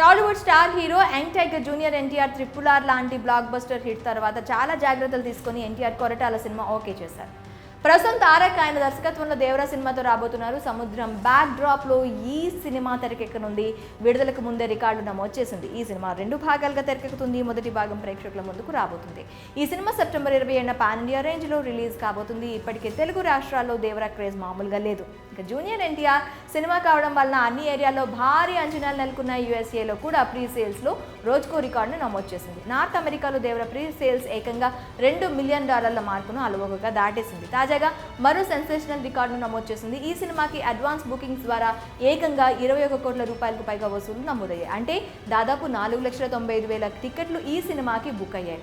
Tollywood star hero young tiger junior NTR RRR లాంటి block buster hit తర్వాత చాలా జాగ్రత్తలు తీసుకొని ఎన్టీఆర్ కొరటాల సినిమా ఓకే చేశారు. ప్రస్తుతం తారక్ ఆయన దర్శకత్వంలో దేవరా సినిమాతో రాబోతున్నారు. సముద్రం బ్యాక్ డ్రాప్ లో ఈ సినిమా తెరకెక్కనుంది. విడుదలకు ముందే రికార్డు నమోదు చేసింది. ఈ సినిమా 2 భాగాలుగా తెరకెక్కుతుంది. మొదటి భాగం ప్రేక్షకుల ముందుకు రాబోతుంది. ఈ సినిమా సెప్టెంబర్ 27న పాన్ ఇండియా రేంజ్ లో రిలీజ్ కాబోతుంది. ఇప్పటికే తెలుగు రాష్ట్రాల్లో దేవరా క్రేజ్ మామూలుగా లేదు. ఇక జూనియర్ ఎన్టీఆర్ సినిమా కావడం వలన అన్ని ఏరియాల్లో భారీ అంచనాలు నెలకొన్న USA లో కూడా ప్రీ సేల్స్ లో రోజుకో రికార్డును నమోదు చేసింది. నార్త్ అమెరికాలో దేవరా ప్రీ సేల్స్ ఏకంగా $2 మిలియన్ మార్కును అలవోకగా దాటేసింది. తాజాగా మరో సెన్సేషనల్ రికార్డును నమోదు చేసింది. ఈ సినిమాకి అడ్వాన్స్ బుకింగ్స్ ద్వారా ఏకంగా 21 కోట్ల రూపాయలకు పైగా వసూలు నమోదయ్యాయి. అంటే దాదాపు 4,95,000 టికెట్లు ఈ సినిమాకి బుక్ అయ్యాయి.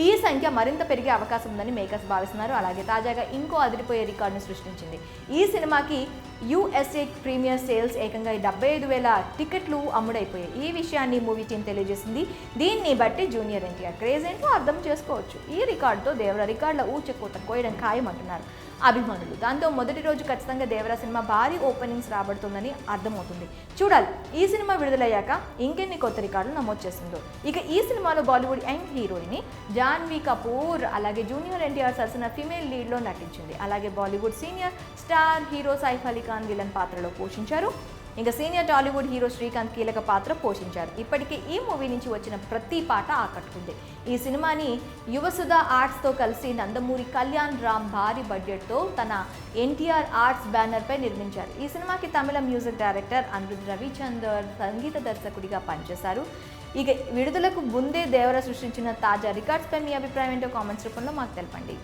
ఈ సంఖ్య మరింత పెరిగే అవకాశం ఉందని మేకర్స్ భావిస్తున్నారు. అలాగే తాజాగా ఇంకో అదిరిపోయే రికార్డును సృష్టించింది. ఈ సినిమాకి USA ప్రీమియర్ సేల్స్ ఏకంగా 75,000 టికెట్లు అమ్ముడైపోయాయి. ఈ విషయాన్ని మూవీ టీం తెలియజేసింది. దీన్ని బట్టి జూనియర్ ఎన్టీఆర్ క్రేజ్ ఏంటో అర్థం చేసుకోవచ్చు. ఈ రికార్డుతో దేవరా రికార్డుల ఊచకోత కోయడం ఖాయమంటున్నారు అభిమానులు. దాంతో మొదటి రోజు ఖచ్చితంగా దేవరా సినిమా భారీ ఓపెనింగ్స్ రాబడుతుందని అర్థమవుతుంది. చూడాలి ఈ సినిమా విడుదలయ్యాక ఇంకెన్ని కొత్త రికార్డులు నమోదు చేస్తుందో. ఇక ఈ సినిమాలో బాలీవుడ్ యంగ్ హీరోయిన్ జాన్వీ కపూర్ అలాగే జూనియర్ ఎన్టీఆర్ సరసన ఫీమేల్ లీడ్లో నటించింది. అలాగే Bollywood senior star hero Saif Ali Khan villain పాత్రలో పోషించారు. ఇంకా సీనియర్ టాలీవుడ్ హీరో శ్రీకాంత్ కీలక పాత్ర పోషించారు. ఇప్పటికే ఈ మూవీ నుంచి వచ్చిన ప్రతి పాట ఆకట్టుకుంది. ఈ సినిమాని యువసుధ ఆర్ట్స్తో కలిసి నందమూరి కళ్యాణ్ రామ్ భారీ బడ్జెట్తో తన ఎన్టీఆర్ ఆర్ట్స్ బ్యానర్పై నిర్మించారు. ఈ సినిమాకి తమిళ మ్యూజిక్ డైరెక్టర్ అనిరుద్ రవిచందర్ సంగీత దర్శకుడిగా పనిచేశారు. ఇక విడుదలకు ముందే దేవరా సృష్టించిన తాజా రికార్డ్స్పై మీ అభిప్రాయం ఏంటో కామెంట్స్ రూపంలో మాకు తెలపండి.